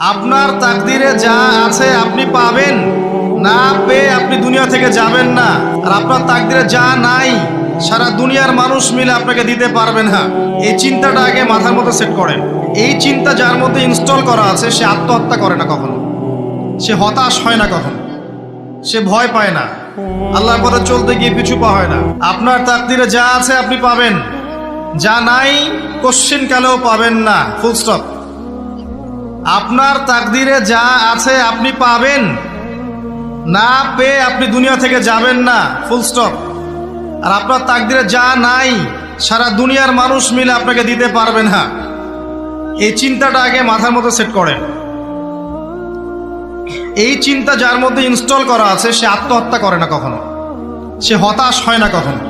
আপনার তাকদিরে যা আছে আপনি পাবেন, না পেয়ে আপনি দুনিয়া থেকে যাবেন না। আর আপনার তাকদিরে যা নাই সারা দুনিয়ার মানুষ মিলে আপনাকে দিতে পারবেন না। এই চিন্তাটা আগে মাথার মধ্যে সেট করেন। এই চিন্তা যার মধ্যে ইনস্টল করা আছে সে আত্মহত্যা করে না কখনো, সে হতাশ হয় না কখনো, সে ভয় পায় না, আল্লাহর পথে চলতে গিয়ে পিছু পা হয় না। আপনার তাকদিরে যা আছে আপনি পাবেন, যা নাই কোশ্চিন কালেও পাবেন না, ফুল স্টপ। আপনার তাকদিরে যা আছে আপনি পাবেন, না পেয়ে আপনি দুনিয়া থেকে যাবেন না, ফুল স্টপ। আর আপনার তাকদিরে যা নাই সারা দুনিয়ার মানুষ মিলে আপনাকে দিতে পারবেন না। এই চিন্তাটা আগে মাথার মধ্যে সেট করেন। এই চিন্তা যার মধ্যে ইনস্টল করা আছে সে আত্মহত্যা করে না কখনো, সে হতাশ হয় না কখনো,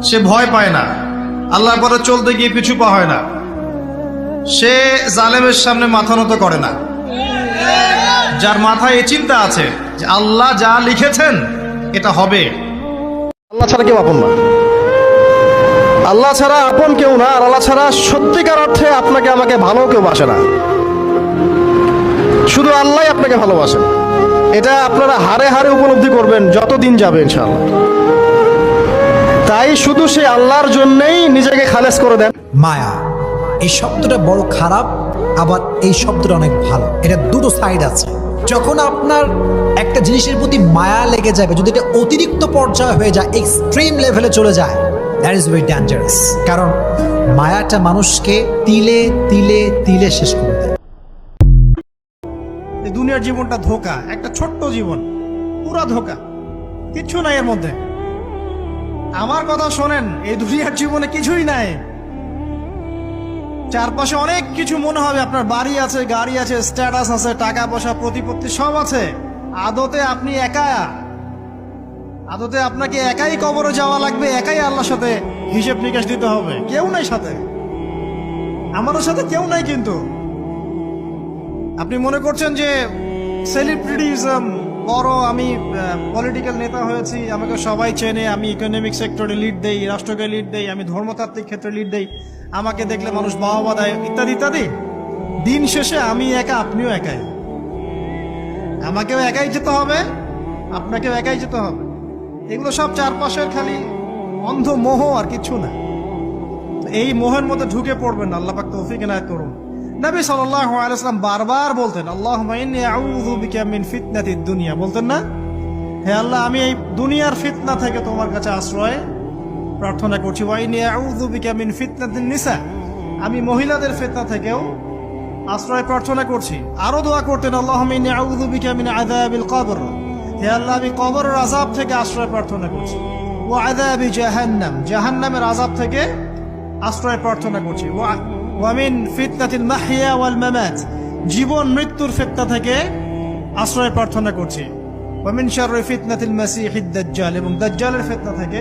সে ভয় পায় না, আল্লাহর পথে চলতে গিয়ে পিছু পা হয় না, সে জালেমের সামনে মাথা নত করে না। যার মাথায় এই চিন্তা আছে যে আল্লাহ যা লিখেছেন এটা হবে। আল্লাহ ছাড়া কেউ আপন না, আল্লাহ ছাড়া আপন কেউ না। আর আল্লাহ ছাড়া সত্যিকার অর্থে আপনাকে আমাকে ভালো কেউ বাসে না, শুধু আল্লাহ আপনাকে ভালোবাসেন। এটা আপনারা হারে হারে উপলব্ধি করবেন যত দিন যাবে ইনশাআল্লাহ। তাই শুধু সেই আল্লাহর জন্যই নিজেকে খালেস করে দেন। মায়া এই শব্দটা বড় খারাপ, আবার এই শব্দটা অনেক ভালো। এটা দুটো সাইড আছে। যখন আপনার একটা জিনিসের প্রতি মায়া লেগে যাবে, যদি এটা অতিরিক্ত পর্যায়ে হয়ে যায়, এক্সট্রিম লেভেলে চলে যায়, দ্যাট ইজ ভেরি ডেঞ্জারাস। কারণ মায়াটা মানুষকে তিলে তিলে তিলে শেষ করে দেয়। এই দুনিয়ার জীবনটা ধোঁকা, একটা ছোট্ট জীবন, পুরা ধোঁকা, কিচ্ছু নাই এর মধ্যে। আমার কথা শোনেন, এই দুনিয়ার জীবনে কিছুই নাই। চারপাশে অনেক কিছু মনে হবে, আপনার বাড়ি আছে, গাড়ি আছে, স্ট্যাটাস আছে, টাকা পয়সা, প্রতিপত্তি সব আছে। আদতে আপনি একা, আদতে আপনাকে একাই কবরে যাওয়া লাগবে, একাই আল্লাহর সাথে হিসেব নিকাশ দিতে হবে। কেউ নাই সাথে, আমাদের সাথে কেউ নাই। কিন্তু আপনি মনে করছেন যে সেলিব্রিটিজম বড়, আমি পলিটিক্যাল নেতা হয়েছি, আমাকে সবাই চেনে, আমি ইকোনমিক সেক্টরে লিড দেই, রাষ্ট্রকে লিড দেই, আমি ধর্মতাত্ত্বিক ক্ষেত্রে লিড দেই, আমাকে দেখলে মানুষ বাহবা দেয়, ইত্যাদি ইত্যাদি। দিন শেষে আমি একা, আপনিও একাই। আমাকেও একাই যেতে হবে, আপনাকেও একাই যেতে হবে। এগুলো সব চারপাশের খালি অন্ধ মোহ, আর কিছু না। এই মোহের মধ্যে ঢুকে পড়বেন, আল্লাহ পাক তৌফিক এনায়েত করুন। নবী সাল্লাল্লাহু আলাইহি ওয়াসাল্লাম বারবার বলতেন, আল্লাহুম্মা ইন্নী আউযু বিকা মিন ফিতনাতিদ দুনিয়া, বলতেন না? হে আল্লাহ, আমি এই দুনিয়ার ফিতনা থেকে তোমার কাছে আশ্রয় প্রার্থনা করছি। ওয়া ইন্নী আউযু বিকা মিন ফিতনাতিন নিসা, আমি মহিলাদের ফিতনা থেকেও আশ্রয় প্রার্থনা করছি। আরো দোয়া করতেন, আল্লাহুম্মা ইন্নী আউযু বিকা মিন আযাবিল কবর, হে আল্লাহ, আমি কবরের আযাব থেকে আশ্রয় প্রার্থনা করছি। ওয়া আযাবি জাহান্নাম, জাহান্নামের আযাব থেকে আশ্রয় প্রার্থনা করছি। ওয়া মিন ফিতনাতিল মাহইয়া ওয়াল মামাত, জীবন মৃত্যুর ফিতনা থেকে আশ্রয় প্রার্থনা করছি। ওয়া মিন শাররি ফিতনাতিল মাসিহিদ দাজ্জাল, এবং দাজ্জালের ফিতনা থেকে